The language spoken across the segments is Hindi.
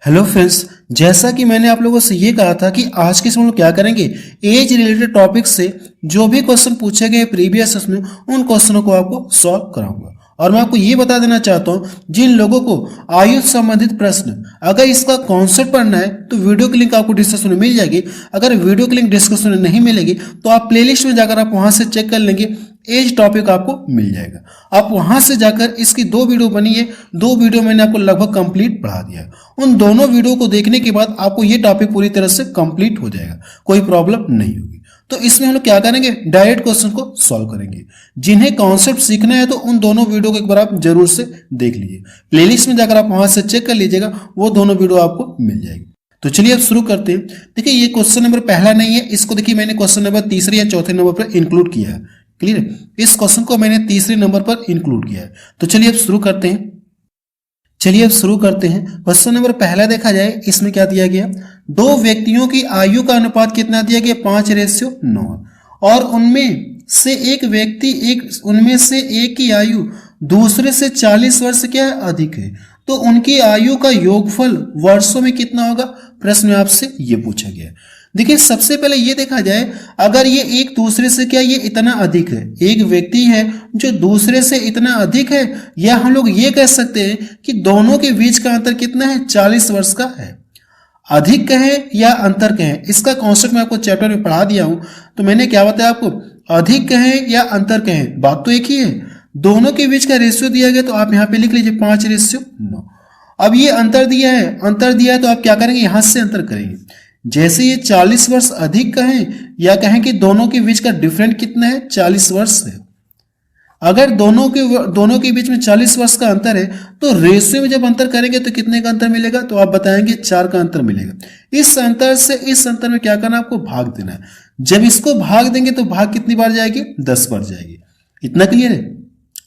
हेलो फ्रेंड्स, जैसा कि मैंने आप लोगों से ये कहा था कि आज के हम लोग क्या करेंगे, एज रिलेटेड टॉपिक से जो भी क्वेश्चन पूछे गए प्रीवियस उसमें उन क्वेश्चनों को आपको सॉल्व कराऊंगा। और मैं आपको ये बता देना चाहता हूँ, जिन लोगों को आयु संबंधित प्रश्न अगर इसका कॉन्सेप्ट पढ़ना है तो वीडियो की लिंक आपको डिस्क्रिप्शन में मिल जाएगी। अगर वीडियो की लिंक डिस्क्रिप्शन में नहीं मिलेगी तो आप प्लेलिस्ट में जाकर आप वहां से चेक कर लेंगे, एज टॉपिक आपको मिल जाएगा। आप वहां से जाकर इसकी 2 वीडियो बनी है, 2 वीडियो मैंने आपको लगभग कंप्लीट पढ़ा दिया है। उन दोनों वीडियो को देखने के बाद आपको ये टॉपिक पूरी तरह से कंप्लीट हो जाएगा, कोई प्रॉब्लम नहीं होगी। तो इसमें हम लोग क्या करेंगे, डायरेक्ट क्वेश्चन को सॉल्व करेंगे। जिन्हें कॉन्सेप्ट सीखना है तो उन दोनों वीडियो को एक बार आप जरूर से देख लीजिए, प्लेलिस्ट में जाकर आप वहां से चेक कर लीजिएगा, वो दोनों वीडियो आपको मिल जाएगी। तो चलिए अब शुरू करते हैं। देखिए ये क्वेश्चन नंबर पहला नहीं है, इसको देखिए मैंने क्वेश्चन नंबर तीसरे या चौथे नंबर पर इंक्लूड किया है। क्लियर है, इस क्वेश्चन को मैंने तीसरे नंबर पर इंक्लूड किया है। तो चलिए अब शुरू करते हैं। क्वेश्चन नंबर पहला देखा जाए, इसमें क्या दिया गया, 2 व्यक्तियों की आयु का अनुपात कितना दिया गया, 5:9, और उनमें से एक की आयु दूसरे से 40 वर्ष क्या है अधिक है, तो उनकी आयु का योगफल वर्षों में कितना होगा, प्रश्न में आपसे ये पूछा गया है। देखिए सबसे पहले ये देखा जाए, अगर ये एक दूसरे से क्या ये इतना अधिक है, एक व्यक्ति है जो दूसरे से इतना अधिक है, या हम लोग ये कह सकते हैं कि दोनों के बीच का अंतर कितना है, 40 वर्ष का है। अधिक कहें या अंतर कहें, इसका कॉन्सेप्ट मैं आपको चैप्टर में पढ़ा दिया हूं। तो मैंने क्या बताया आपको, अधिक कहें या अंतर कहें, बात तो एक ही है। दोनों के बीच का रेशियो दिया गया तो आप यहाँ पे लिख लीजिए 5:9। अब ये अंतर दिया है तो आप क्या करेंगे, यहां से अंतर करेंगे। जैसे ये 40 वर्ष अधिक कहें या कहें कि दोनों के बीच का डिफरेंट कितना है, 40 वर्ष है। अगर दोनों के बीच में 40 वर्ष का अंतर है तो रेशियो में जब अंतर करेंगे तो कितने का अंतर मिलेगा, तो आप बताएंगे 4 का अंतर मिलेगा। इस अंतर से इस अंतर में क्या करना, आपको भाग देना है। जब इसको भाग देंगे तो भाग कितनी बार जाएगी, 10 बार जाएगी। इतना क्लियर है।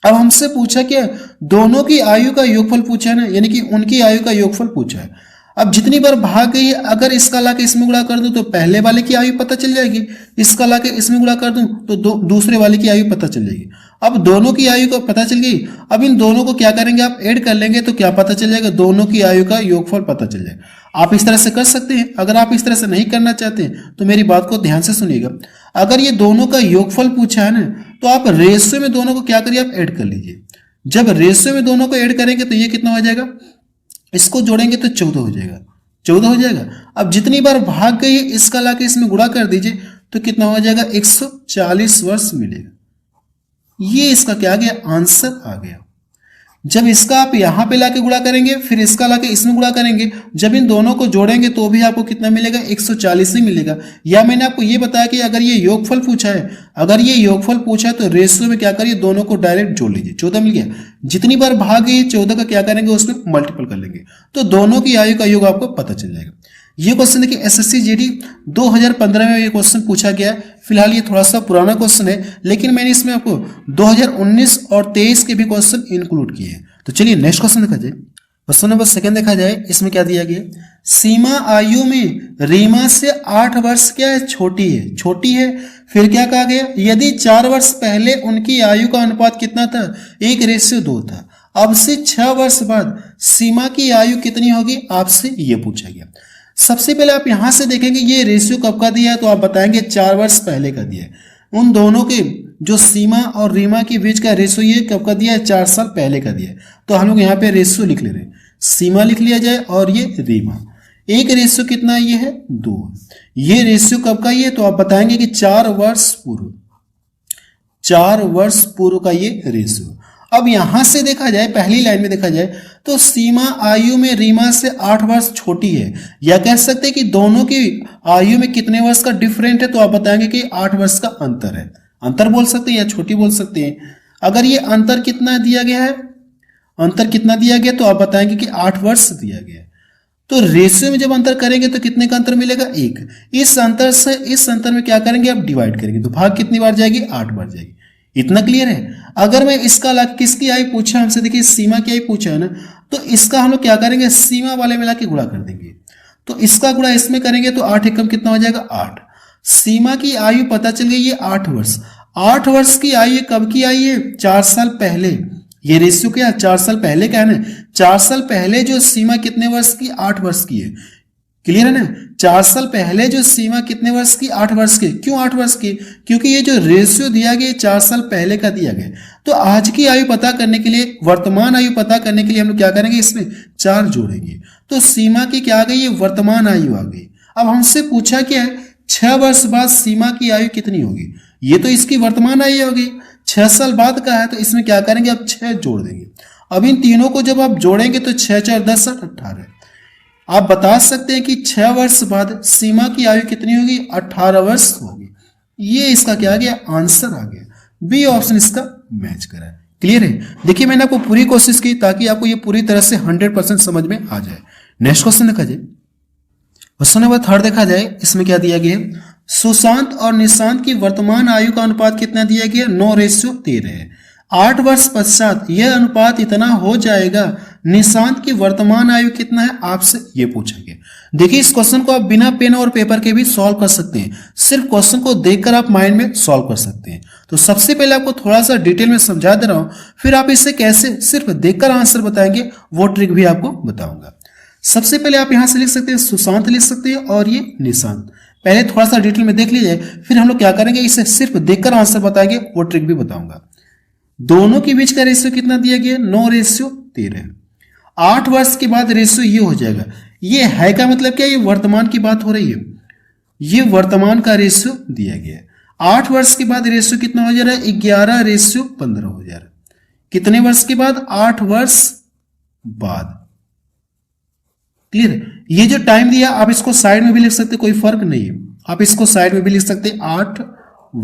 अब हमसे पूछा क्या, दोनों की आयु का योगफल पूछा है ना, यानी कि उनकी आयु का योगफल पूछा है। अब जितनी बार भाग गई है, अगर इसका लाके इसमें गुणा कर दूं तो पहले वाले की आयु पता चल जाएगी, इसका लाके इसमें गुणा कर दूं तो दूसरे वाले की आयु पता चल जाएगी। अब दोनों की आयु को पता चल गई, अब इन दोनों को क्या करेंगे, आप ऐड कर लेंगे तो क्या पता चल जाएगा, दोनों की आयु का योगफल पता चल जाएगा। आप इस तरह से कर सकते हैं। अगर आप इस तरह से नहीं करना चाहते हैं तो मेरी बात को ध्यान से सुनिएगा। अगर ये दोनों का योगफल पूछा है ना, तो आप रेशियो में दोनों को क्या करिए, आप ऐड कर लीजिए। जब रेशियो में दोनों को ऐड करेंगे तो ये कितना हो जाएगा, इसको जोड़ेंगे तो 14 हो जाएगा, 14 हो जाएगा। अब जितनी बार भाग गई है इसका लाके इसमें गुणा कर दीजिए तो कितना हो जाएगा, 140 वर्ष मिलेगा। ये इसका क्या आ गया, आंसर आ गया। जब इसका आप यहां पे लाके गुणा करेंगे, फिर इसका लाके इसमें गुणा करेंगे, जब इन दोनों को जोड़ेंगे तो भी आपको कितना मिलेगा, 140 ही मिलेगा। या मैंने आपको ये बताया कि अगर ये योगफल पूछा है, तो रेशियो में क्या करिए, दोनों को डायरेक्ट जोड़ लीजिए, 14 मिल गया। जितनी बार भाग गई 14 का क्या करेंगे, उसमें मल्टीपल कर लेंगे तो दोनों की आयु का योग आपको पता चल जाएगा। ये क्वेश्चन देखिए एसएससी जीडी 2015 में ये क्वेश्चन पूछा गया है। फिलहाल ये थोड़ा सा पुराना क्वेश्चन है, लेकिन मैंने इसमें आपको 2019 और 23 के भी क्वेश्चन इंक्लूड किए हैं। तो चलिए नेक्स्ट क्वेश्चन देखा जाए। क्वेश्चन नंबर 2 देखा जाए, इसमें क्या दिया गया, सीमा आयु में रीमा से 8 वर्ष क्या है, छोटी है। फिर क्या कहा गया, यदि 4 वर्ष पहले उनकी आयु का अनुपात कितना था, 1:2 था। अब से 6 वर्ष बाद सीमा की आयु कितनी होगी, आपसे ये पूछा गया। सबसे पहले आप यहां से देखेंगे ये रेशियो कब का दिया है, तो आप बताएंगे 4 वर्ष पहले का दिया है। उन दोनों के जो सीमा और रीमा के बीच का रेशियो ये कब का दिया है, 4 साल पहले का दिया है। तो हम लोग यहाँ पे रेशियो लिख ले रहे हैं, सीमा लिख लिया जाए और ये रीमा। एक रेशियो कितना ये है, 2। ये रेशियो कब का ये, तो आप बताएंगे कि 4 वर्ष पूर्व का ये रेशियो। अब यहां से देखा जाए, पहली लाइन में देखा जाए तो सीमा आयु में रीमा से 8 वर्ष छोटी है, या कह सकते हैं कि दोनों की आयु में कितने वर्ष का डिफरेंट है, तो आप बताएंगे कि 8 वर्ष का अंतर है। अंतर बोल सकते हैं या छोटी बोल सकते हैं। अगर ये अंतर कितना दिया गया है, तो आप बताएंगे कि 8 वर्ष दिया गया है। तो रेशियो में जब अंतर करेंगे तो कितने का अंतर मिलेगा, 1। इस अंतर से इस अंतर में क्या करेंगे, आप डिवाइड करेंगे तो भाग कितनी बार जाएगी, 8 बार जाएगी। इतना क्लियर है। अगर मैं इसका किसकी आयु पूछा हमसे, देखिए सीमा की आयु पूछा है ना, तो इसका हम लोग क्या करेंगे, सीमा वाले मिला के गुणा कर देंगे। तो इसका गुणा इसमें करेंगे तो 8 एकम कितना हो जाएगा, 8। सीमा की आयु पता चल गई ये 8 वर्ष। 8 वर्ष की आयु कब की आई है, 4 साल पहले। ये रेशियो क्या 4 साल पहले का है ना, 4 साल पहले जो सीमा कितने वर्ष की, 8 वर्ष की है। क्लियर है ना, 4 साल पहले जो सीमा कितने वर्ष की, 8 वर्ष की। क्यों 8 वर्ष की? क्योंकि ये जो रेशियो दिया गया 4 साल पहले का दिया गया। तो आज की आयु पता करने के लिए, वर्तमान आयु पता करने के लिए हम लोग क्या करेंगे, इसमें 4 जोड़ेंगे। तो सीमा की क्या आ गई, ये वर्तमान आयु आ गई। अब हमसे पूछा क्या है, 6 वर्ष बाद सीमा की आयु कितनी होगी, ये तो इसकी वर्तमान आयु होगी। 6 साल बाद का है तो इसमें क्या करेंगे, अब 6 जोड़ देंगे। अब इन तीनों को जब आप जोड़ेंगे तो 6 4 10 18। आप बता सकते हैं कि 6 वर्ष बाद सीमा की आयु कितनी होगी, 18 वर्ष होगी। ये इसका क्या आ गया, आंसर आ गया। बी ऑप्शन इसका मैच करा है। क्लियर है? देखिए मैंने आपको पूरी कोशिश की ताकि आपको ये पूरी तरह से 100% समझ में आ जाए। नेक्स्ट क्वेश्चन देखा जाए। क्वेश्चन नंबर 3 देखा जाए, इसमें क्या दिया गया है, सुशांत और निशांत की वर्तमान आयु का अनुपात कितना दिया गया, 9:13 है। 8 वर्ष पश्चात यह अनुपात इतना हो जाएगा, निशांत की वर्तमान आयु कितना है, आपसे ये पूछा गया। देखिए इस क्वेश्चन को आप बिना पेन और पेपर के भी सॉल्व कर सकते हैं, सिर्फ क्वेश्चन को देखकर आप माइंड में सॉल्व कर सकते हैं। तो सबसे पहले आपको थोड़ा सा डिटेल में समझा दे रहा हूं, फिर आप इसे कैसे सिर्फ देखकर आंसर बताएंगे वो ट्रिक भी आपको बताऊंगा। सबसे पहले आप यहां से लिख सकते हैं, सुशांत लिख सकते हैं और ये निशांत। पहले थोड़ा सा डिटेल में देख लीजिए, फिर हम लोग क्या करेंगे, इसे सिर्फ देखकर आंसर बताएंगे, वो ट्रिक भी बताऊंगा। दोनों के बीच का रेशियो कितना दिया गया, 9:13। 8 वर्ष के बाद रेशियो ये हो जाएगा। ये है का मतलब क्या, ये वर्तमान की बात हो रही है, ये वर्तमान का रेशियो दिया गया है। 8 वर्ष के बाद रेशियो कितना हो जा रहा है, 11:15 हो जा रहा है। कितने वर्ष के बाद, 8 वर्ष बाद। क्लियर है? ये जो टाइम दिया आप इसको साइड में भी लिख सकते, कोई फर्क नहीं है, आप इसको साइड में भी लिख सकते, 8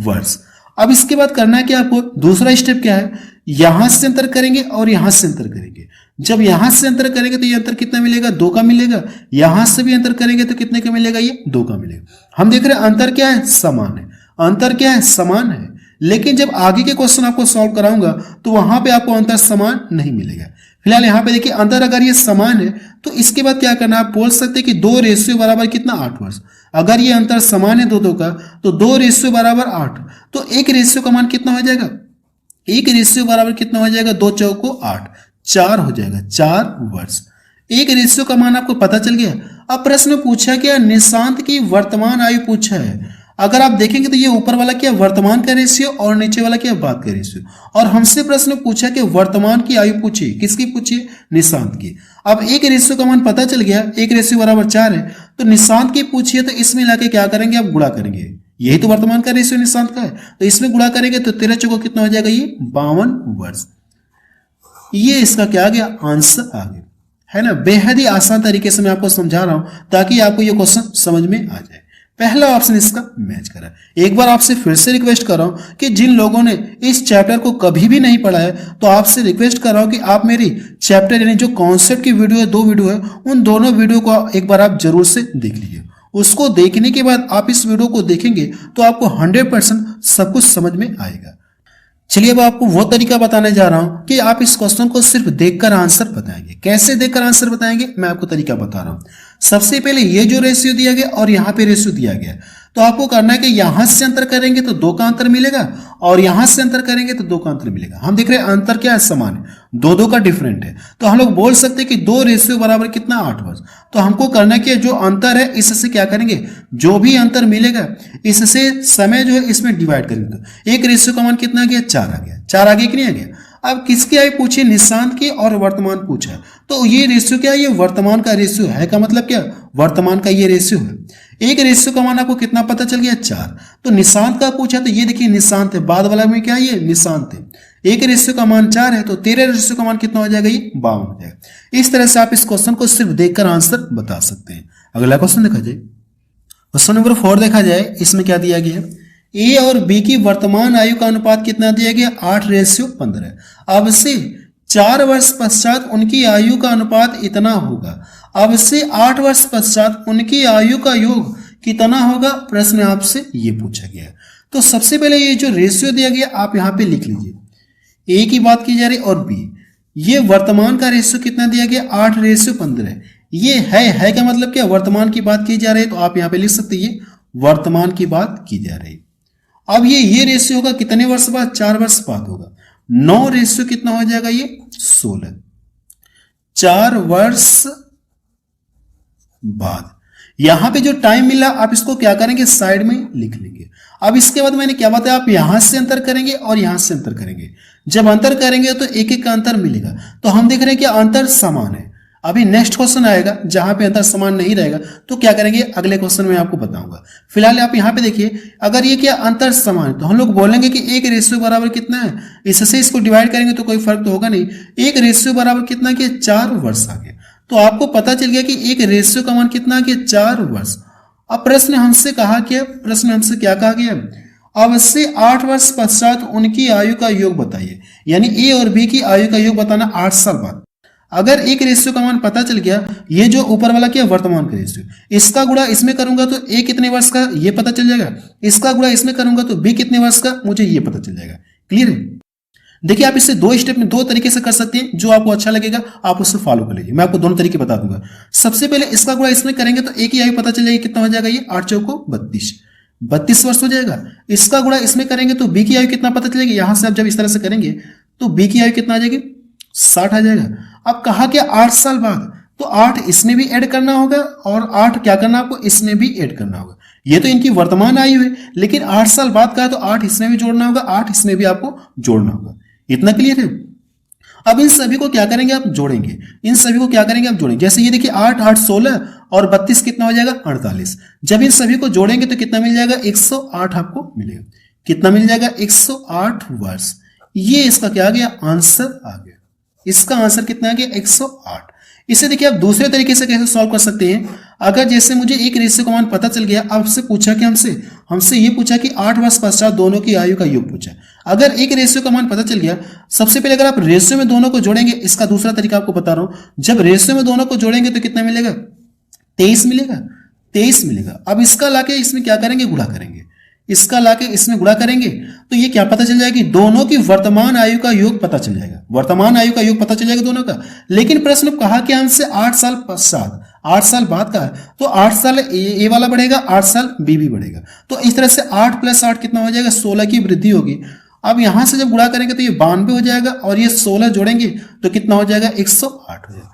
वर्ष। अब इसके बाद करना है कि आपको दूसरा स्टेप क्या है, यहां से अंतर करेंगे और यहां से अंतर करेंगे। जब यहां से अंतर करेंगे तो ये अंतर कितना मिलेगा, 2 का मिलेगा। यहां से भी अंतर करेंगे तो कितने का मिलेगा, ये 2 का मिलेगा। हम देख रहे हैं अंतर क्या है, समान है। अंतर क्या है, समान है। लेकिन जब आगे के क्वेश्चन आपको सॉल्व कराऊंगा तो वहां पे आपको अंतर समान नहीं मिलेगा। फिलहाल यहाँ पे देखिए अंतर अगर ये समान है तो इसके बाद क्या करना, आप बोल सकते हैं कि 2 रेशियो बराबर कितना, 8 वर्ष। अगर ये अंतर समान है दो का, तो 2 रेशियो बराबर 8, तो 1 रेशियो का मान कितना हो जाएगा, 1 रेशियो बराबर कितना हो जाएगा, 2 चौको 8, 4 हो जाएगा, 4 वर्ष। 1 रेशियो का मान आपको पता चल गया। अब प्रश्न पूछा क्या, निशांत की वर्तमान आयु पूछा है। अगर आप देखेंगे तो ये ऊपर वाला क्या, वर्तमान का रेशियो, और नीचे वाला क्या, बाद का रेशियो। और हमसे प्रश्न पूछा कि वर्तमान की आयु पूछी, किसकी पूछी, निशांत की। अब 1 रेशियो का मान पता चल गया, 1 रेशियो बराबर 4 है, तो निशांत की पूछिए तो इसमें लाके क्या करेंगे, आप गुणा करेंगे। यही तो वर्तमान का रेशियो निशांत का है, तो इसमें गुणा करेंगे तो 13 चौको कितना हो जाएगा, ये 52 वर्ष। ये इसका क्या आ गया, आंसर आ गया, है ना। बेहद ही आसान तरीके से मैं आपको समझा रहा हूं ताकि आपको ये क्वेश्चन समझ में आ जाए। पहला ऑप्शन इसका मैच करा। एक बार आपसे फिर से रिक्वेस्ट कर रहा हूं कि जिन लोगों ने इस चैप्टर को कभी भी नहीं पढ़ा है तो आपसे रिक्वेस्ट कर रहा हूं कि आप मेरी चैप्टर यानी जो कॉन्सेप्ट की वीडियो है, 2 वीडियो है, उन दोनों वीडियो को एक बार आप जरूर से देख लीजिए। उसको देखने के बाद आप इस वीडियो को देखेंगे तो आपको 100% सब कुछ समझ में आएगा। चलिए अब आपको वो तरीका बताने जा रहा हूं कि आप इस क्वेश्चन को सिर्फ देखकर आंसर बताएंगे। कैसे देखकर आंसर बताएंगे, मैं आपको तरीका बता रहा हूं। सबसे पहले ये जो रेशियो दिया गया और यहां पे रेशियो दिया गया, तो आपको करना है कि यहां से अंतर करेंगे तो 2 का अंतर मिलेगा और यहां से अंतर करेंगे तो 2 का अंतर मिलेगा। हम देख रहे हैं अंतर क्या है, समान है, 2 का डिफरेंट है, तो हम लोग बोल सकते हैं कि 2 रेशियो बराबर कितना, 8 वर्ष। तो हमको करना है कि जो अंतर है इससे क्या करेंगे, जो भी अंतर मिलेगा इससे समय जो है इसमें डिवाइड करेंगे। तो 1 रेशियो का मान कितना आ गया, 4 आ गया। 4 आगे कि नहीं आ गया। अब किसकी आयु पूछी, निशांत की, और वर्तमान पूछा, तो ये रेशियो क्या है, ये वर्तमान का रेशियो है का मतलब क्या, वर्तमान का ये रेशियो है। 1 रेशियो का मान आपको कितना पता चल गया, 4। तो निशांत का पूछा तो ये देखिए निशांत है, बाद वाला में क्या है, ये निशांत है। 1 रेशियो का मान 4 है, तो 13 रेशियो का मान कितना हो जाएगा, ये 52 हो जाएगा। इस तरह से आप इस क्वेश्चन को सिर्फ देखकर आंसर बता सकते हैं। अगला क्वेश्चन देखा जाए, क्वेश्चन नंबर 4 देखा जाए। इसमें क्या दिया गया, ए और बी की वर्तमान आयु का अनुपात कितना दिया गया, 8:15। अब से 4 वर्ष पश्चात उनकी आयु का अनुपात इतना होगा। अब से 8 वर्ष पश्चात उनकी आयु का योग कितना होगा, प्रश्न आपसे ये पूछा गया। तो सबसे पहले ये जो रेशियो दिया गया आप यहां पे लिख लीजिए। ए की बात की जा रही और बी, ये वर्तमान का रेशियो कितना दिया गया, 8:15। ये है का मतलब क्या, वर्तमान की बात की जा रही है, तो आप यहां पे लिख सकते हैं वर्तमान की बात की जा रही है। अब ये रेशियो होगा कितने वर्ष बाद, 4 वर्ष बाद होगा। 9 रेशियो कितना हो जाएगा ये 16। 4 वर्ष बाद यहां पे जो टाइम मिला आप इसको क्या करेंगे साइड में लिख लेंगे। अब इसके बाद मैंने क्या बताया, आप यहां से अंतर करेंगे और यहां से अंतर करेंगे। जब अंतर करेंगे तो एक एक का अंतर मिलेगा, तो हम देख रहे हैं कि अंतर समान है। अभी नेक्स्ट क्वेश्चन आएगा जहां पे अंतर समान नहीं रहेगा तो क्या करेंगे, अगले क्वेश्चन में आपको बताऊंगा। फिलहाल आप यहां पे देखिए, अगर ये क्या अंतर समान है तो हम लोग बोलेंगे कि एक रेशियो बराबर कितना है, इससे इसको डिवाइड करेंगे तो कोई फर्क तो होगा नहीं। एक रेशियो बराबर कितना कि 4 वर्ष आ गया, तो आपको पता चल गया कि एक रेशियो का मान कितना कि 4 वर्ष। अब प्रश्न हमसे क्या कहा गया, अब से 8 वर्ष पश्चात उनकी आयु का योग बताइए, यानी ए और बी की आयु का योग बताना 8 साल बाद। अगर एक रेशियो का मान पता चल गया, ये जो ऊपर वाला क्या वर्तमान का रेशियो, इसका गुणा इसमें करूंगा तो ए कितने वर्ष का ये पता चल जाएगा, इसका गुणा इसमें करूंगा तो बी कितने वर्ष का मुझे ये पता चल जाएगा। क्लियर है। देखिए आप इसे 2 स्टेप में 2 तरीके से कर सकते हैं, जो आपको अच्छा लगेगा आप उससे फॉलो कर लीजिए। मैं आपको दोनों तरीके बता दूंगा। सबसे पहले इसका गुणा इसमें करेंगे तो एक ही आयु पता चल जाएगी, कितना हो जाएगा ये 8 चौको 32 वर्ष हो जाएगा। इसका गुणा इसमें करेंगे तो बी की आयु कितना पता चलेगी, यहां से आप जब इस तरह से करेंगे तो बी की आयु कितना आ जाएगी 60 आ जाएगा। अब कहा क्या 8 साल बाद, तो 8 इसमें भी ऐड करना होगा और 8 क्या करना आपको इसमें भी ऐड करना होगा। ये तो इनकी वर्तमान आयु है, लेकिन 8 साल बाद का तो 8 इसमें भी जोड़ना होगा, 8 इसमें भी आपको जोड़ना होगा। इतना क्लियर है। अब इन सभी को क्या करेंगे आप जोड़ेंगे, इन सभी को क्या करेंगे आप जोड़ेंगे। जैसे ये देखिए 8 8 16 और 32 कितना हो जाएगा 48। जब इन सभी को जोड़ेंगे तो कितना मिल जाएगा 108 आपको मिलेगा। कितना मिल जाएगा 108 वर्ष। ये इसका क्या आ गया आंसर आ गया। इसका आंसर कितना आ गया 108। इसे देखिए आप दूसरे तरीके से कैसे सॉल्व कर सकते हैं। अगर जैसे मुझे एक रेशियो का मान पता चल गया, आपसे पूछा कि हमसे ये पूछा कि 8 वर्ष पश्चात दोनों की आयु का योग पूछा। अगर एक रेशियो का मान पता चल गया, सबसे पहले अगर आप रेशियो में दोनों को जोड़ेंगे, इसका दूसरा तरीका आपको बता रहा हूं। जब रेशियो में दोनों को जोड़ेंगे तो कितना मिलेगा 23 मिलेगा। 23 मिलेगा। अब इसका लाके इसमें क्या करेंगे गुणा करेंगे, इसका लाके इसमें गुणा करेंगे तो ये क्या पता चल जाएगी, दोनों की वर्तमान आयु का योग पता चल जाएगा। वर्तमान आयु का योग पता चल जाएगा दोनों का। लेकिन प्रश्न कहा कि हमसे 8 साल पश्चात 8 साल बाद का है, तो 8 साल ए वाला बढ़ेगा, 8 साल बी भी बढ़ेगा। तो इस तरह से 8 + 8 कितना हो जाएगा 16 की वृद्धि होगी। अब यहां से जब गुणा करेंगे तो ये 92 हो जाएगा और ये 16 जोड़ेंगे तो कितना हो जाएगा 108 हो जाएगा।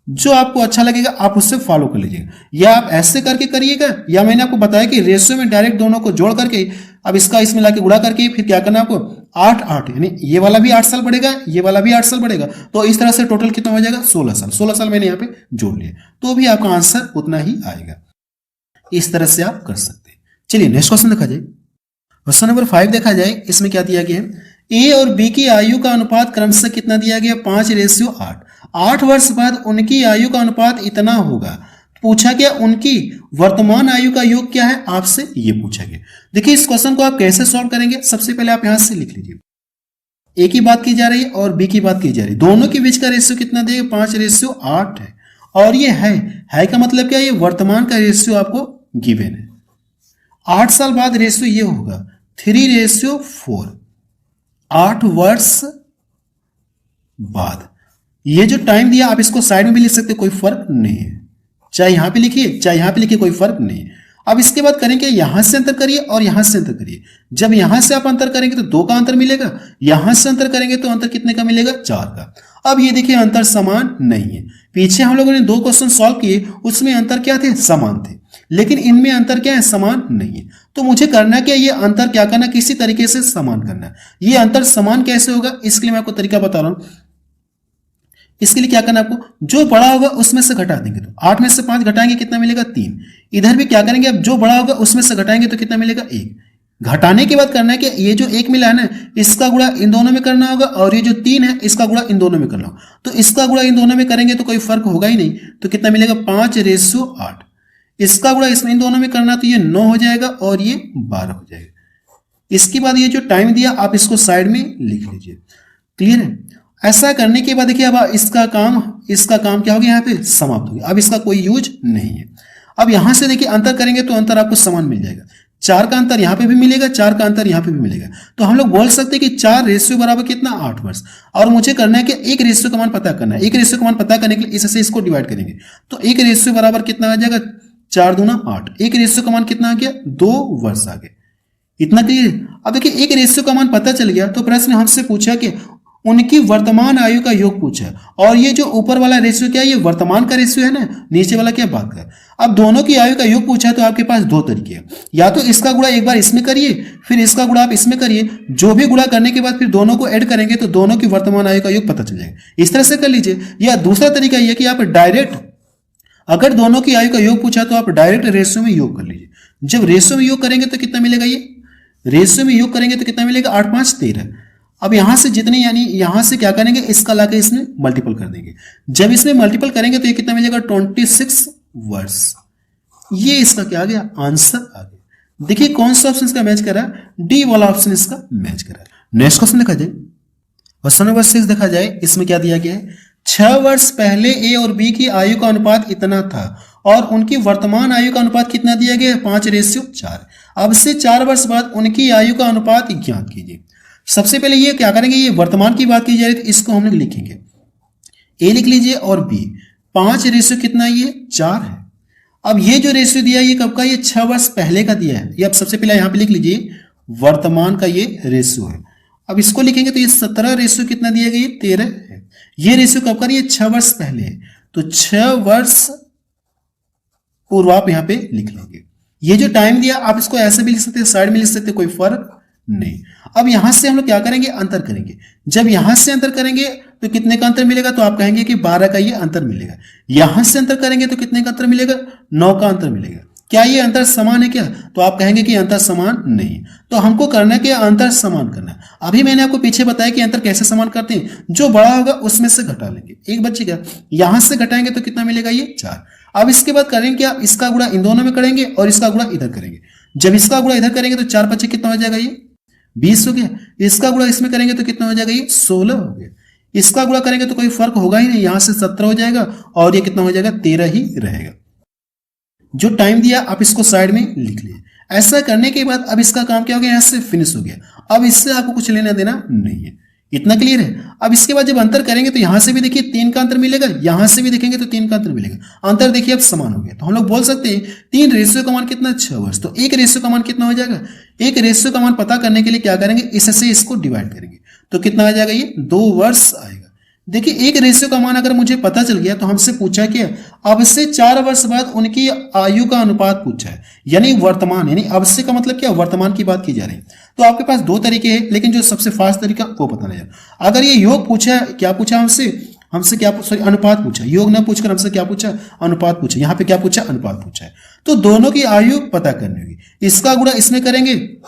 जो आपको अच्छा लगेगा आप उससे फॉलो कर लीजिएगा, या आप ऐसे करके करिएगा, या मैंने आपको बताया कि रेशियो में डायरेक्ट दोनों को जोड़ करके अब इसका इसमें लाके गुणा करके फिर क्या करना आपको 8 8 यानी ये वाला भी 8 साल बढ़ेगा, ये वाला भी 8 साल बढ़ेगा। तो इस तरह से टोटल कितना हो जाएगा 16 साल। 16 साल मैंने यहाँ पे जोड़ लिया तो भी आपका आंसर उतना ही आएगा। इस तरह से आप कर सकते हैं। चलिए नेक्स्ट क्वेश्चन देखा जाए। क्वेश्चन नंबर 5 देखा जाए। इसमें क्या दिया गया है, ए और बी की आयु का अनुपात क्रमशः कितना दिया गया 5:8। 8 वर्ष बाद उनकी आयु का अनुपात इतना होगा। पूछा गया उनकी वर्तमान आयु का योग क्या है, आपसे ये पूछा गया। देखिए इस क्वेश्चन को आप कैसे सॉल्व करेंगे, सबसे पहले आप यहां से लिख लीजिए। ए की बात की जा रही है और बी की बात की जा रही है, दोनों के बीच का रेशियो कितना देगा 5:8 है। और ये है का मतलब क्या, ये वर्तमान का रेशियो आपको गिवन है। 8 साल बाद रेशियो ये होगा 3:4। 8 वर्ष बाद ये जो टाइम दिया आप इसको साइड में भी लिख सकते, कोई फर्क नहीं है। चाहे यहां पे लिखिए चाहे यहां पे लिखिए, कोई फर्क नहीं है। अब इसके बाद करेंगे यहां से अंतर करिए और यहां से अंतर करिए। जब यहां से आप अंतर करेंगे तो 2 का अंतर मिलेगा, यहां से अंतर करेंगे तो अंतर कितने का मिलेगा 4 का। अब ये देखिए अंतर समान नहीं है। पीछे हम लोगों ने 2 क्वेश्चन सॉल्व किए, उसमें अंतर क्या थे समान थे, लेकिन इनमें अंतर क्या है समान नहीं है। तो मुझे करना क्या, ये अंतर क्या करना, किसी तरीके से समान करना। ये अंतर समान कैसे होगा, इसके लिए मैं आपको तरीका बता रहा हूं। इसके लिए क्या करना आपको, जो बड़ा होगा उसमें से घटा देंगे, तो 8 में से 5 घटाएंगे कितना मिलेगा 3। इधर भी क्या करेंगे, अब जो बड़ा होगा उसमें से घटाएंगे तो कितना मिलेगा 1। घटाने के बाद करना है कि ये जो 1 मिला है ना, इसका गुणा इन दोनों में करना होगा, और ये जो 3 है इसका गुणा इन दोनों में करना होगा। तो इसका गुणा इन दोनों में करेंगे तो कोई फर्क होगा ही नहीं, तो कितना मिलेगा 5:8। इसका गुणा इसमें इन दोनों में करना तो ये 9 हो जाएगा और ये 12 हो जाएगा। इसके बाद ये जो टाइम दिया आप इसको साइड में लिख लीजिए। क्लियर है। ऐसा करने के बाद देखिए अब इसका काम क्या हो गया, यहाँ पे समाप्त हो गया। अब इसका कोई यूज नहीं है। अब यहां से देखिए अंतर करेंगे तो अंतर आपको समान मिल जाएगा। 4 का अंतर यहां पे भी मिलेगा, 4 का अंतर यहां पे भी मिलेगा। तो हम लोग बोल सकते हैं कि 4 रेशियो बराबर कितना 8 वर्ष। और मुझे करना है कि एक रेशियो का मान पता करना है। एक रेशियो का मान पता करने के लिए इससे इसको डिवाइड करेंगे तो एक रेशियो बराबर कितना आ जाएगा 4 दूना 8। एक रेशियो का मान कितना आ गया 2 वर्ष आ गए। इतना क्लियर। अब देखिए एक रेशियो का मान पता चल गया तो प्रश्न हमसे पूछा कि उनकी वर्तमान आयु का योग पूछा, और ये जो ऊपर वाला रेशियो क्या है, ये वर्तमान का रेशियो है ना, नीचे वाला क्या बात का। अब दोनों की आयु का योग पूछा है तो आपके पास दो तरीके हैं, या तो इसका गुणा एक बार इसमें करिए, फिर इसका गुणा आप इसमें करिए, जो भी गुणा करने के बाद फिर दोनों को ऐड करेंगे तो दोनों की वर्तमान आयु का योग पता चल जाएगा, इस तरह से कर लीजिए। या दूसरा तरीका यह कि आप डायरेक्ट, अगर दोनों की आयु का योग पूछा तो आप डायरेक्ट रेशियो में योग कर लीजिए। जब रेशियो में योग करेंगे तो कितना मिलेगा, ये रेशियो में योग करेंगे तो कितना मिलेगा, 8 5 13। अब यहां से जितने, यानी यहां से क्या करेंगे, इसका लाके इसमें मल्टीपल कर देंगे। जब इसमें मल्टीपल करेंगे तो ये कितना मिलेगा, 26 वर्ष। ये इसका क्या आ गया, आंसर आ गया। देखिए कौन सा ऑप्शन इसका मैच कर रहा है, डी वाला ऑप्शन इसका मैच कर रहा है। नेक्स्ट क्वेश्चन देखा जाए, क्वेश्चन नंबर 6 देखा जाए, इसमें क्या दिया गया है, 6 वर्ष पहले ए और बी की आयु का अनुपात इतना था और उनकी वर्तमान आयु का अनुपात कितना दिया गया है, 5:4। अब से 4 वर्ष बाद उनकी आयु का अनुपात ज्ञात कीजिए। सबसे पहले ये क्या करेंगे, ये वर्तमान की बात की जा रही है तो इसको हम लोग लिखेंगे, ए लिख लीजिए और बी, 5 कितना, ये 4 है। अब ये जो रेशियो दिया है ये कब का, ये 6 वर्ष पहले का दिया है। ये अब सबसे पहले यहां पे लिख लीजिए वर्तमान का ये रेशियो है। अब इसको लिखेंगे तो ये 17 रेशियो कितना दिया गया, 13 है। ये रेशियो कब का, ये 6 वर्ष पहले है, तो 6 वर्ष पूर्व आप यहां पे लिख लेंगे। ये जो टाइम दिया आप इसको ऐसे भी लिख सकते हैं, साइड में लिख सकते हैं, कोई फर्क नहीं। अब यहां से हम लोग क्या करेंगे, अंतर करेंगे। जब यहां से अंतर करेंगे तो कितने का अंतर मिलेगा, तो आप कहेंगे कि 12 का ये अंतर मिलेगा। यहां से अंतर करेंगे तो कितने का अंतर मिलेगा, 9 का अंतर मिलेगा। क्या ये अंतर समान है क्या, तो आप कहेंगे कि अंतर समान नहीं। तो हमको करना है कि अंतर समान करना है। अभी मैंने आपको पीछे बताया कि अंतर कैसे समान करते हैं, जो बड़ा होगा उसमें से घटा लेंगे। एक बचेगा, यहां से घटाएंगे तो कितना मिलेगा, ये 4। अब इसके बाद करेंगे क्या, इसका गुणा इन दोनों में करेंगे और इसका गुणा इधर करेंगे। जब इसका गुणा इधर करेंगे तो 4 5 कितना हो जाएगा, ये 20 हो गया। इसका गुणा इसमें करेंगे तो कितना हो जाएगा, ये 16 हो गया। इसका गुणा करेंगे तो कोई फर्क होगा ही नहीं, यहां से 17 हो जाएगा और ये कितना हो जाएगा, 13 ही रहेगा। जो टाइम दिया आप इसको साइड में लिख लिए। ऐसा करने के बाद अब इसका काम क्या हो गया, यहां से फिनिश हो गया। अब इससे आपको कुछ लेना देना नहीं है, इतना क्लियर है। अब इसके बाद जब अंतर करेंगे तो यहां से भी देखिए 3 का अंतर मिलेगा, यहां से भी देखेंगे तो 3 का अंतर मिलेगा। अंतर देखिए अब समान हो गया, तो हम लोग बोल सकते हैं 3 रेशियो का मान कितना, 6 वर्ष। तो एक रेशियो का मान कितना हो जाएगा, एक रेशियो का मान पता करने के लिए क्या करेंगे, इससे इसको डिवाइड करेंगे तो कितना आ जाएगा, ये 2 वर्ष आएगा। देखिए एक रेशियो का मान अगर मुझे पता चल गया तो हमसे पूछा क्या, अब से 4 वर्ष बाद उनकी आयु का अनुपात पूछा है, यानी वर्तमान, यानी अब से का मतलब क्या, वर्तमान की बात की जा रही है। तो आपके पास 2 तरीके हैं, लेकिन जो सबसे फास्ट तरीका वो पता नहीं जाए। अगर ये योग पूछा है, क्या पूछा हमसे क्या, सॉरी अनुपात पूछा, योग ना पूछकर हमसे क्या पूछा, अनुपात पूछा। यहाँ पे क्या पूछा, अनुपात पूछा है। तो दोनों की आयु पता करनी होगी। इसका गुणा इसमें करेंगे,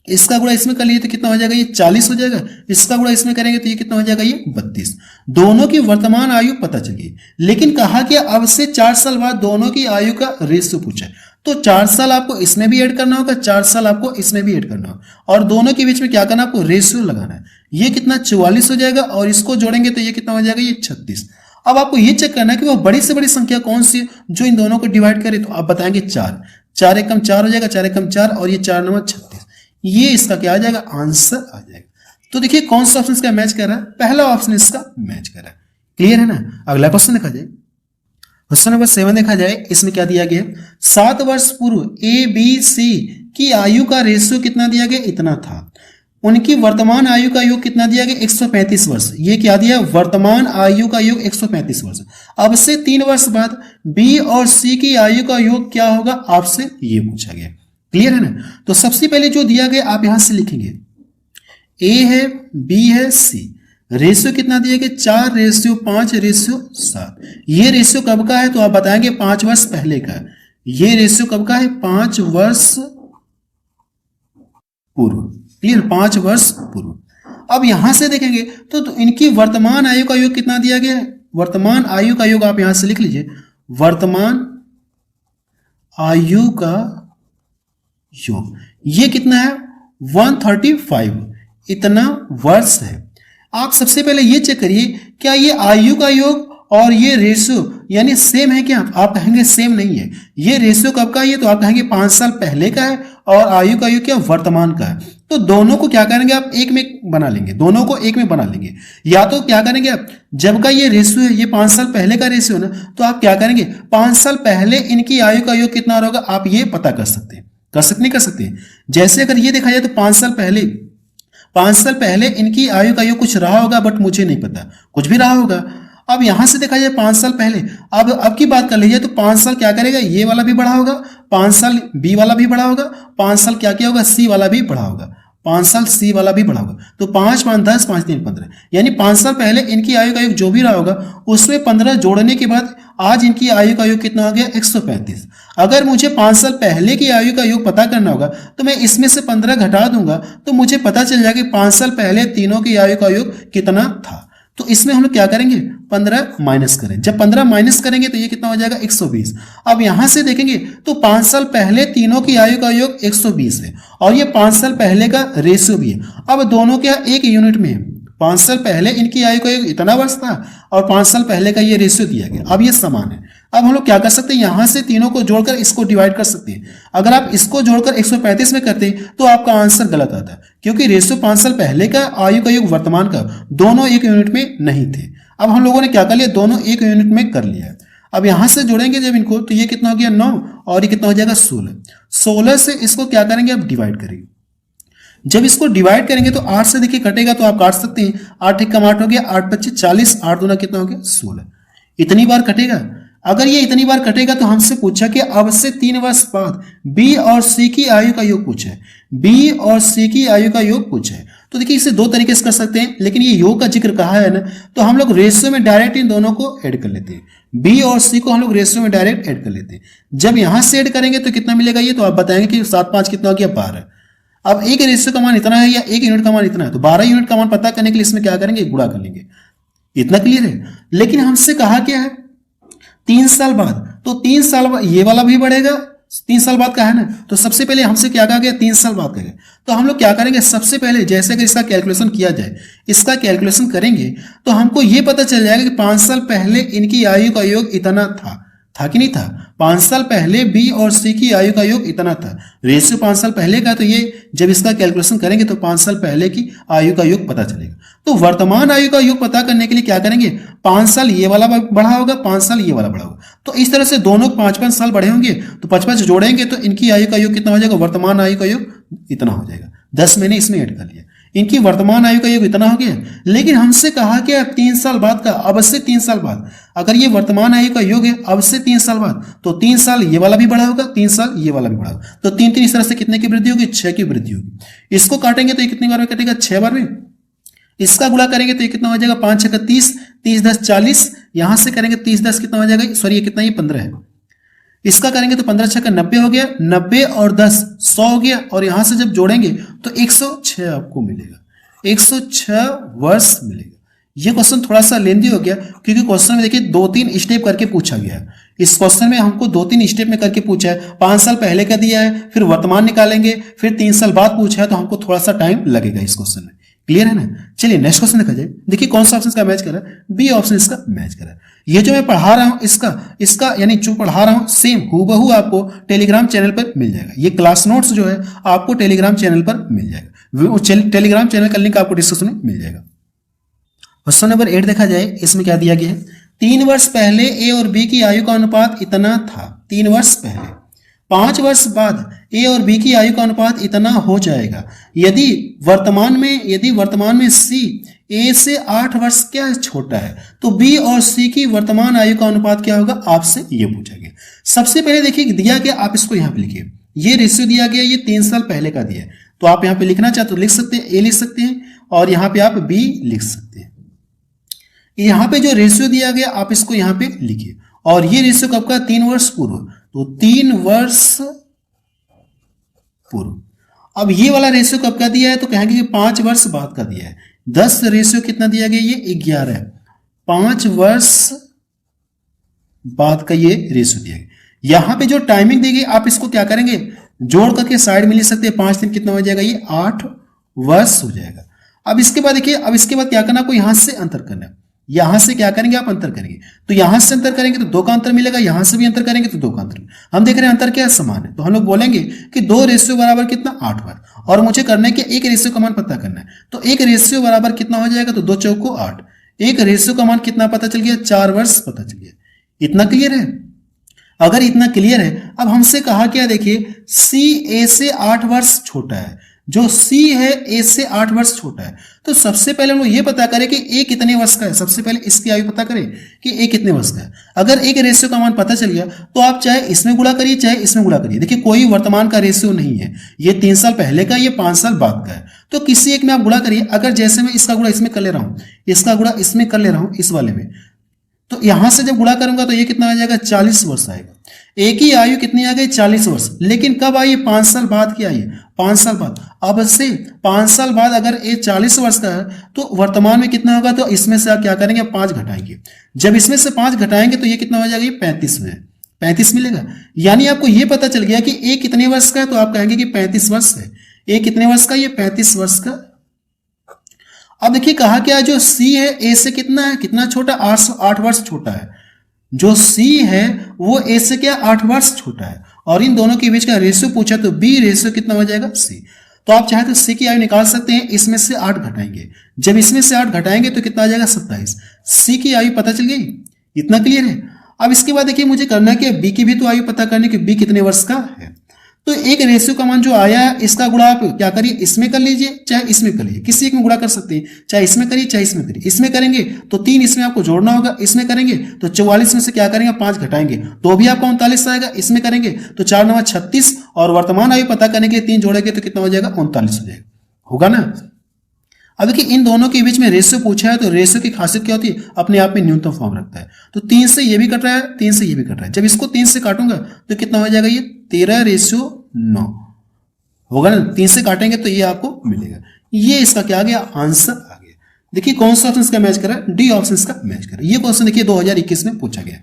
इसका गुणा इसमें कर लिए तो कितना हो जाएगा, ये 40 हो जाएगा। इसका गुणा इसमें करेंगे तो ये कितना हो जाएगा, ये 32। दोनों की वर्तमान आयु पता चलिए, लेकिन कहा कि अब से 4 साल बाद दोनों की आयु का रेशियो पूछा है। तो 4 साल आपको इसमें भी ऐड करना होगा, 4 साल आपको इसमें भी ऐड करना होगा, और दोनों के बीच में क्या करना, आपको रेशियो लगाना है। ये कितना 44 हो जाएगा, और इसको जोड़ेंगे तो ये कितना हो जाएगा, ये 36। अब आपको ये चेक करना है कि वो बड़ी से बड़ी संख्या कौन सी है जो इन दोनों को डिवाइड करे, तो आप बताएंगे 4। 4 एकम 4 हो जाएगा, 4 एकम 4, और ये 4 9 36। ये इसका क्या आ जाएगा, आंसर आ जाएगा। तो देखिए कौन सा ऑप्शन इसका मैच कर रहा है, पहला ऑप्शन इसका मैच कर रहा है। क्लियर है ना। अगला क्वेश्चन देखा जाए, क्वेश्चन नंबर 7 देखा जाए, इसमें क्या दिया गया, 7 वर्ष पूर्व ए बी सी की आयु का रेशियो कितना दिया गया, इतना था। उनकी वर्तमान आयु का योग कितना दिया गया, 135 वर्ष। ये क्या दिया, वर्तमान आयु का योग 135 वर्ष। अब से 3 वर्ष बाद बी और सी की आयु का योग क्या होगा, आपसे ये पूछा गया। क्लियर है ना। तो सबसे पहले जो दिया गया आप यहां से लिखेंगे, ए है, बी है, सी। रेशियो कितना दिया गया, 4:5:7। ये रेशियो कब का है, तो आप बताएंगे 5 वर्ष पहले का। ये रेशियो कब का है, 5 वर्ष पूर्व। क्लियर, 5 वर्ष पूर्व। अब यहां से देखेंगे तो इनकी वर्तमान आयु का योग कितना दिया गया है, वर्तमान आयु का योग आप यहां से लिख लीजिए, वर्तमान आयु का योग ये कितना है, 135, इतना वर्ष है। आप सबसे पहले ये चेक करिए क्या ये आयु का योग और ये रेशियो यानी सेम है क्या, आप कहेंगे सेम नहीं है। ये रेशियो कब का है, तो आप कहेंगे 5 साल पहले का है, और आयु का योग क्या, वर्तमान का है। तो दोनों को क्या करेंगे आप एक में बना लेंगे, दोनों को एक में बना लेंगे। या तो क्या करेंगे आप, जब का ये रेशियो है, ये 5 साल पहले का रेशियो है ना, तो आप क्या करेंगे 5 साल पहले इनकी आयु का योग कितना होगा आप ये पता कर सकते हैं। कर सकते नहीं कर सकते? जैसे अगर ये देखा जाए तो 5 साल पहले इनकी आयु का योग कुछ रहा होगा, बट मुझे नहीं पता, कुछ भी रहा होगा। अब यहां से देखा जाए 5 साल पहले, अब की बात कर लीजिए तो 5 साल क्या करेगा, ये वाला भी बढ़ा होगा, 5 साल बी वाला भी बढ़ा होगा, 5 साल क्या क्या होगा, सी वाला भी बढ़ा होगा, 5 साल सी वाला भी बढ़ा होगा। तो 5 5 10, 5 3 15, यानी 5 साल पहले इनकी आयु का योग जो भी रहा होगा उसमें 15 जोड़ने के बाद आज इनकी आयु का योग कितना हो गया, 135। अगर मुझे 5 साल पहले की आयु का योग पता करना होगा तो मैं इसमें से 15 घटा दूंगा तो मुझे पता चल जाएगा कि 5 साल पहले तीनों की आयु का योग कितना था। तो इसमें हम लोग क्या करेंगे, 15 माइनस करें। जब 15 माइनस करेंगे तो ये कितना हो जाएगा, 120। अब यहां से देखेंगे तो 5 साल पहले तीनों की आयु का योग 120 है और ये 5 साल पहले का रेशियो भी है। अब दोनों क्या एक यूनिट में है, 5 साल पहले इनकी आयु का योग इतना वर्ष था और 5 साल पहले का ये रेशियो दिया गया। अब ये समान है। अब हम लोग क्या कर सकते हैं, यहां से तीनों को जोड़कर इसको डिवाइड कर सकते हैं। अगर आप इसको जोड़कर 135 में करते हैं तो आपका आंसर गलत आता है, क्योंकि रेशियो 5 साल पहले का आयु का योग वर्तमान का दोनों एक यूनिट में नहीं थे। अब हम लोगों ने क्या कर लिया, दोनों एक यूनिट में कर लिया है। अब यहां से जोड़ेंगे जब इनको तो ये कितना हो गया 9 और ये कितना हो जाएगा 16 से इसको क्या करेंगे, आप डिवाइड करेंगे। जब इसको डिवाइड करेंगे तो 8 से देखिए कटेगा तो आप काट सकते हैं, 8 एक कम 8 हो गया, 8 25 40, 8 दूना कितना हो गया 16। इतनी बार कटेगा। अगर ये इतनी बार कटेगा तो हमसे पूछा कि अब से 3 वर्ष बाद बी और सी की आयु का योग पूछा है, बी और सी की आयु का योग पूछा है। तो देखिए इसे दो तरीके से कर सकते हैं, लेकिन ये योग का जिक्र कहा है ना, तो हम लोग रेशियो में डायरेक्ट इन दोनों को ऐड कर लेते हैं। बी और सी को हम लोग रेशियो में डायरेक्ट ऐड कर लेते हैं। जब यहां से ऐड करेंगे तो कितना मिलेगा, ये तो आप बताएंगे कि 7 5 कितना हो गया 12। अब एक रेशियो का मान इतना है या एक यूनिट का मान इतना है, तो 12 यूनिट का मान पता करने के लिए इसमें क्या करेंगे, गुणा कर लेंगे। इतना क्लियर है। लेकिन हमसे कहा क्या है, 3 साल बाद, तो 3 साल बाद ये वाला भी बढ़ेगा, 3 साल बाद का है ना, तो सबसे पहले हमसे क्या कहा गया, 3 साल बाद का है। तो हम लोग क्या करेंगे, सबसे पहले जैसे कि इसका कैलकुलेशन किया जाए, इसका कैलकुलेशन करेंगे तो हमको ये पता चल जाएगा कि 5 साल पहले इनकी आयु का योग इतना था कि नहीं था। 5 साल पहले बी और सी की आयु का योग इतना था, रेशियो 5 साल पहले का, तो ये जब इसका कैलकुलेशन करेंगे तो 5 साल पहले की आयु का योग पता चलेगा। तो वर्तमान आयु का योग पता करने के लिए क्या करेंगे, 5 साल ये वाला बढ़ा होगा, 5 साल ये वाला बढ़ा होगा, तो इस तरह से दोनों 5-5 साल बढ़े होंगे, तो 5-5 जोड़ेंगे तो इनकी आयु का योग कितना हो जाएगा, वर्तमान आयु का योग इतना हो जाएगा। 10 मैंने इसमें ऐड कर लिया, इनकी वर्तमान आयु का योग इतना हो गया। लेकिन हमसे कहा कि 3 साल बाद का, अब से 3 साल बाद, अगर ये वर्तमान आयु का योग है अब से 3 साल बाद, तो 3 साल ये वाला भी बढ़ा होगा, 3 साल ये वाला भी बढ़ा होगा, तो 3 3 इस तरह से कितने की वृद्धि होगी, 6 की वृद्धि होगी। इसको काटेंगे तो ये कितनी बार में कटेगा, 6 बार में। इसका गुणा करेंगे तो ये कितना हो जाएगा, 5 6 30, 30 10 40, यहां से करेंगे 30 10 कितना हो जाएगा, सॉरी ये कितना, ये 15 है। इसका करेंगे तो 15 6 90 हो गया, 90 और 10 100 हो गया, और यहां से जब जोड़ेंगे तो 106 आपको मिलेगा, 106 वर्ष मिलेगा। ये क्वेश्चन थोड़ा सा लेंदी हो गया, क्योंकि क्वेश्चन में देखिए 2-3 स्टेप करके पूछा गया है। इस क्वेश्चन में हमको 2-3 स्टेप में करके पूछा है, 5 साल पहले का दिया है, फिर वर्तमान निकालेंगे, फिर 3 साल बाद पूछा है, तो हमको थोड़ा सा टाइम लगेगा इस क्वेश्चन में। क्लियर है ना। चलिए नेक्स्ट क्वेश्चन देखा जाए। देखिए कौन सा ऑप्शन इसका मैच कर रहा है, बी ऑप्शन इसका मैच कर रहा है। ये जो मैं पढ़ा रहा हूं इसका यानी जो पढ़ा रहा हूं सेम हूबहू आपको टेलीग्राम चैनल पर मिल जाएगा। ये क्लास नोट्स जो है आपको टेलीग्राम चैनल पर मिल जाएगा, टेलीग्राम चैनल का लिंक आपको डिस्क्रिप्शन में मिल जाएगा। क्वेश्चन नंबर 8 देखा जाए, इसमें क्या दिया गया है, 3 वर्ष पहले ए और बी की आयु का अनुपात इतना था, 3 वर्ष पहले, 5 वर्ष बाद ए और बी की आयु का अनुपात इतना हो जाएगा यदि वर्तमान में सी ए से 8 वर्ष क्या छोटा है, तो बी और सी की वर्तमान आयु का अनुपात क्या होगा, आपसे ये पूछा गया। सबसे पहले देखिए दिया गया, आप इसको यहां पे लिखिए, ये रेशियो दिया गया, ये 3 साल पहले का दिया है, तो आप यहां पे लिखना चाहते तो लिख सकते हैं, ए लिख सकते हैं, और यहां पे आप बी लिख सकते हैं। यहां पे जो रेशियो दिया गया आप इसको यहां पे लिखिए, और ये रेशियो कब का, 3 वर्ष पूर्व, तो 3 वर्ष पूर्व। अब ये वाला रेशियो कब का दिया है, तो कहेंगे कि 5 वर्ष बाद का दिया है। 10 रेशियो कितना दिया गया, ये 11 है, 5 वर्ष बाद का ये रेशियो दिया गया। यहां पे जो टाइमिंग दी गई आप इसको क्या करेंगे, जोड़ करके साइड में लिख सकते हैं, 5 दिन कितना हो जाएगा, ये 8 वर्ष हो जाएगा। अब इसके बाद देखिए, अब इसके बाद क्या करना, आपको यहां से अंतर करना है, यहां से क्या करेंगे आप अंतर करेंगे, तो यहां से अंतर करेंगे तो 2 का अंतर मिलेगा, यहां से भी अंतर करेंगे तो 2 का अंतर। हम देख रहे हैं अंतर क्या है, समान है, तो हम लोग बोलेंगे कि 2 रेशियो बराबर कितना, 8 बार, और मुझे करना है कि एक रेशियो का मान पता करना है, तो एक रेशियो बराबर कितना हो जाएगा, तो 2 चौको 8, एक रेशियो का मान कितना पता चल गया, 4 वर्ष पता चल गया। इतना क्लियर है। अगर इतना क्लियर है, अब हमसे कहा क्या, देखिए सी ए से 8 वर्ष छोटा है, जो सी है ए से 8 वर्ष छोटा है। तो सबसे पहले हम लोग ये पता करें कि ए कितने वर्ष का है। सबसे पहले इसकी आयु पता करें कि ए कितने वर्ष का है। अगर ए के रेशियो का मान पता चल गया तो आप चाहे इसमें गुणा करिए चाहे इसमें गुणा करिए। देखिए कोई वर्तमान का रेशियो नहीं है, ये 3 साल पहले का, ये 5 साल बाद का है, तो किसी एक में आप गुणा करिए। अगर जैसे मैं इसका गुणा इसमें कर ले रहा हूं, इसका गुणा इसमें कर ले रहा हूं, इस वाले में, तो यहां से जब गुणा करूंगा तो ये कितना आ जाएगा, 40 वर्ष आएगा। एक ही आयु कितनी आ गई, 40 वर्ष, लेकिन कब आई, 5 साल बाद की आई, 5 साल बाद। अब से 5 साल बाद अगर ये 40 वर्ष का है तो वर्तमान में कितना होगा, तो इसमें से आप क्या करेंगे, 5 घटाएंगे। जब इसमें से 5 घटाएंगे तो ये कितना हो जाएगा, ये 35 में, 35 मिलेगा। यानी आपको ये पता चल गया कि ए कितने वर्ष का है, तो आप कहेंगे कि 35 वर्ष है। ए कितने वर्ष का, ये 35 वर्ष का। अब देखिए कहा क्या, जो सी है ए से कितना है, कितना छोटा, 8 वर्ष छोटा है। जो सी है वो ए से क्या, 8 वर्ष छोटा है। और इन दोनों के बीच का रेशियो पूछा तो बी रेशियो कितना हो जाएगा, सी। तो आप चाहे तो सी की आयु निकाल सकते हैं, इसमें से 8 घटाएंगे। जब इसमें से 8 घटाएंगे तो कितना आ जाएगा, 27। सी की आयु पता चल गई, इतना क्लियर है। अब इसके बाद देखिए मुझे करना है कि बी की भी तो आयु पता करने की, बी कितने वर्ष का है। तो एक रेशियो का मान जो आया है, इसका गुणा आप क्या करिए, इसमें कर लीजिए चाहे इसमें कर लीजिए, किसी एक में गुणा कर सकते हैं, चाहे इसमें करिए चाहे इसमें करिए। इसमें करेंगे तो 3 इसमें आपको जोड़ना होगा, इसमें करेंगे तो 44 में से क्या करेंगे, 5 घटाएंगे तो भी आपको 39 आएगा। इसमें करेंगे तो 4 9 36, और वर्तमान आयु पता करने के लिए 3 जोड़ेंगे तो कितना हो जाएगा, 39 हो जाएगा, होगा ना। अब देखिए इन दोनों के बीच में रेशियो पूछा है, तो रेशियो की खासियत क्या होती है, अपने आप में न्यूनतम फॉर्म रखता है। तो 3 से ये भी कट रहा है, 3 से ये भी कट रहा है। जब इसको 3 से काटूंगा तो कितना हो जाएगा, ये 13:9 होगा ना। 3 से काटेंगे तो ये आपको मिलेगा। ये इसका क्या आ गया, आंसर आ गया। देखिए कौन सा ऑप्शन इसका मैच कर रहा है, डी ऑप्शन इसका मैच कर रहा है। ये क्वेश्चन देखिए 2021 में पूछा गया,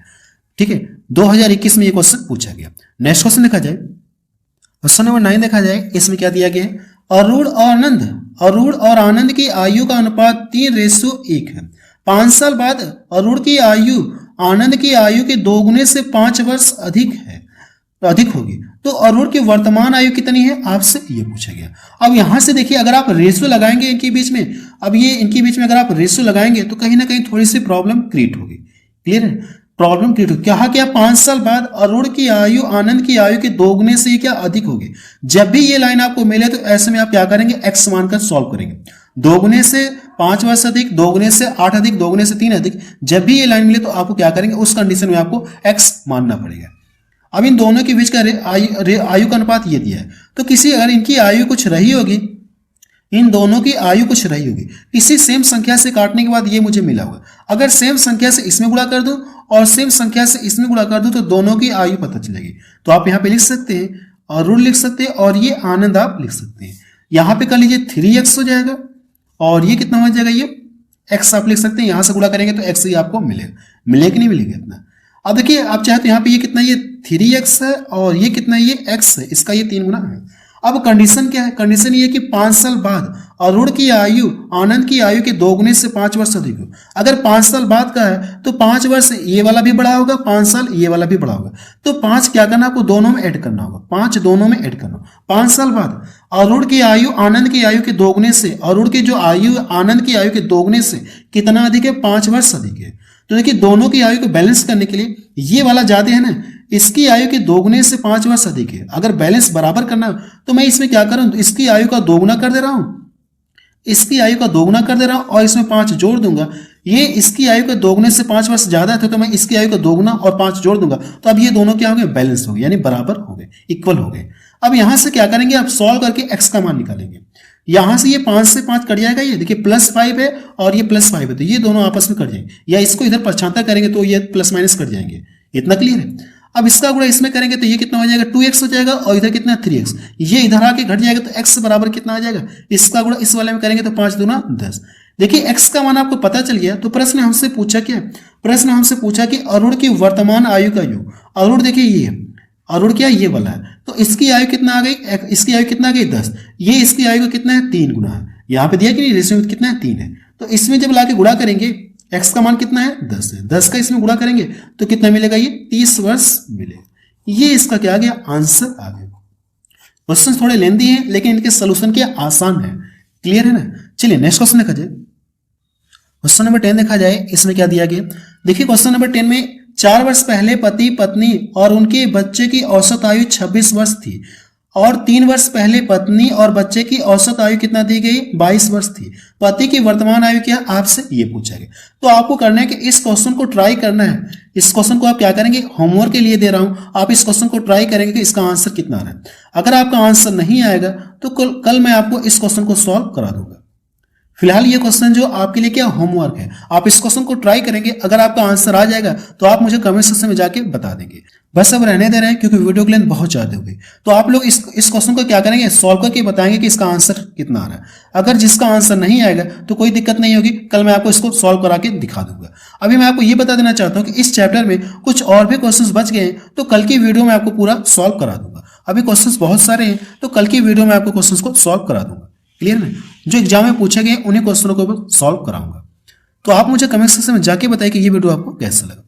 ठीक है, 2021 में ये क्वेश्चन पूछा गया। नेक्स्ट क्वेश्चन देखा जाए, क्वेश्चन नंबर 9 देखा जाए, इसमें क्या दिया गया है, अरूढ़ और आनंद की आयु का अनुपात 3:1 है। 5 साल बाद अरूढ़ की आयु आनंद की आयु के 2 गुने से 5 वर्ष अधिक होगी। तो अरूढ़ की वर्तमान आयु कितनी है, आपसे ये पूछा गया। अब यहां से देखिए अगर आप रेशियो लगाएंगे इनके बीच में, अब ये इनके बीच में अगर आप रेशियो लगाएंगे तो कहीं ना कहीं थोड़ी सी प्रॉब्लम क्रिएट होगी। क्लियर है, प्रॉब्लम क्रिएट होगी। क्या 5 साल बाद अरूढ़ की आयु आनंद की आयु के 2 गुने से क्या अधिक होगी। जब भी ये लाइन आपको मिले तो ऐसे में आप क्या करेंगे, एक्स मानकर सॉल्व करेंगे। 2 गुने से 5 वर्ष अधिक, 2 गुने से 8 अधिक, 2 गुने से 3 अधिक। जब भी ये लाइन मिले तो आपको क्या करेंगे, उस कंडीशन में आपको एक्स मानना पड़ेगा। अब इन दोनों के बीच का आयु का अनुपात ये दिया है, तो किसी अगर इनकी आयु कुछ रही होगी, इन दोनों की आयु कुछ रही होगी, किसी सेम संख्या से काटने के बाद ये मुझे मिला होगा। अगर सेम संख्या से इसमें गुणा कर दूं और सेम संख्या से इसमें गुणा कर दूं तो दोनों की आयु पता चलेगी। तो आप यहाँ पे लिख सकते हैं, अरूढ़ लिख सकते हैं और ये आनंद आप लिख सकते हैं। यहाँ पे कर लीजिए 3x हो जाएगा और ये कितना हो जाएगा, ये x आप लिख सकते हैं। यहां से गुणा करेंगे तो x ही आपको मिलेगा कि नहीं मिलेगा इतना। अब देखिए आप चाहे तो यहाँ पे ये कितना, ये 3x है और ये कितना, ये x है, इसका ये 3 गुना है। अब कंडीशन क्या है, कंडीशन ये है कि 5 साल बाद अरूढ़ की आयु आनंद की आयु के 2 गुने से 5 वर्ष अधिक हो। अगर 5 साल बाद का है तो 5 वर्ष ये वाला भी बड़ा होगा, 5 साल ये वाला भी बड़ा होगा। तो 5 क्या करना, आपको दोनों में ऐड करना होगा, 5 दोनों में ऐड करना। 5 साल बाद अरूढ़ की आयु आनंद की आयु के 2 गुने से, अरूढ़ की जो आयु आनंद की आयु के 2 गुने से कितना अधिक है, 5 वर्ष अधिक है। तो देखिए दोनों की आयु को बैलेंस करने के लिए ये वाला ज्यादा है ना, इसकी आयु के 2 गुने से 5 वर्ष अधिक है। अगर बैलेंस बराबर करना तो मैं इसमें क्या करूं, इसकी आयु का 2 गुना कर दे रहा हूं, इसकी आयु का 2 गुना कर दे रहा हूं और इसमें 5 जोड़ दूंगा। ये इसकी आयु के 2 गुने से 5 वर्ष ज्यादा थे तो मैं इसकी आयु का 2 गुना और 5 जोड़ दूंगा। तो अब ये दोनों क्या हो गए, बैलेंस हो गए, यानी बराबर हो गए, इक्वल हो गए। अब यहां से क्या करेंगे, आप सॉल्व करके एक्स का मान निकालेंगे। यहां से ये 5 से 5 कट जाएगा, ये देखिए +5 है और ये +5 है, तो ये दोनों आपस में कट जाएंगे, या इसको इधर पछाता करेंगे तो ये प्लस माइनस कट जाएंगे। इतना क्लियर है। अब इसका गुणा इसमें करेंगे तो ये कितना हो जाएगा, 2x हो जाएगा और इधर कितना 3x, ये इधर आके घट जाएगा तो x बराबर कितना आ जाएगा, इसका गुणा इस वाले में करेंगे तो 5 दूना 10। देखिए x का मान आपको पता चल गया। तो प्रश्न हमसे पूछा क्या, प्रश्न हमसे पूछा कि अरूढ़ की वर्तमान आयु का योग। अरूढ़ देखिए ये अरूढ़ क्या, ये वाला है, तो इसकी आयु कितना आ गई, इसकी आयु कितना आ गई 10। ये इसकी आयु का कितना है, 3 गुना है। यहाँ पे दिया कि नहीं, रेशियो में कितना है, 3 है। तो इसमें जब लाके गुणा करेंगे, x का मान कितना है, 10 है, 10 का इसमें गुणा करेंगे तो कितना मिलेगा, ये 30 वर्ष मिलेगा। ये इसका क्या आ गया, आंसर आ गया। क्वेश्चन थोड़े लेंदी हैं लेकिन इनके सोल्यूशन क्या आसान है। क्लियर है ना। चलिए नेक्स्ट क्वेश्चन देखा जाए। क्वेश्चन नंबर 10 देखा जाए, इसमें क्या दिया गया। देखिए क्वेश्चन नंबर 10 में 4 वर्ष पहले पति पत्नी और उनके बच्चे की औसत आयु 26 वर्ष थी और 3 वर्ष पहले पत्नी और बच्चे की औसत आयु कितना दी गई, 22 वर्ष थी। पति की वर्तमान आयु क्या, आपसे ये पूछा गया। तो आपको करना है कि इस क्वेश्चन को ट्राई करना है। इस क्वेश्चन को आप क्या करेंगे, होमवर्क के लिए दे रहा हूं, आप इस क्वेश्चन को ट्राई करेंगे कि इसका आंसर कितना आ रहा है। अगर आपका आंसर नहीं आएगा तो कल मैं आपको इस क्वेश्चन को सॉल्व करा दूंगा। फिलहाल ये क्वेश्चन जो आपके लिए क्या होमवर्क है, आप इस क्वेश्चन को ट्राई करेंगे। अगर आपका आंसर आ जाएगा तो आप मुझे कमेंट सेक्शन में जाके बता देंगे। बस अब रहने दे रहे हैं क्योंकि वीडियो की लेंथ बहुत ज्यादा हो गई। तो आप लोग इस क्वेश्चन को क्या करेंगे, सॉल्व करके बताएंगे कि इसका आंसर कितना आ रहा है। अगर जिसका आंसर नहीं आएगा तो कोई दिक्कत नहीं होगी, कल मैं आपको इसको सॉल्व करा के दिखा दूंगा। अभी मैं आपको ये बता देना चाहता हूँ कि इस चैप्टर में कुछ और भी क्वेश्चन बच गए हैं, तो कल की वीडियो में आपको पूरा सॉल्व करा दूंगा। अभी क्वेश्चन बहुत सारे हैं, तो कल की वीडियो में आपको क्वेश्चन को सॉल्व करा दूंगा। क्लियर है, जो एग्जाम में पूछे गए उन्हीं क्वेश्चनों को सॉल्व कराऊंगा। तो आप मुझे कमेंट सेक्शन में जाके बताइए कि ये वीडियो आपको कैसा लगा।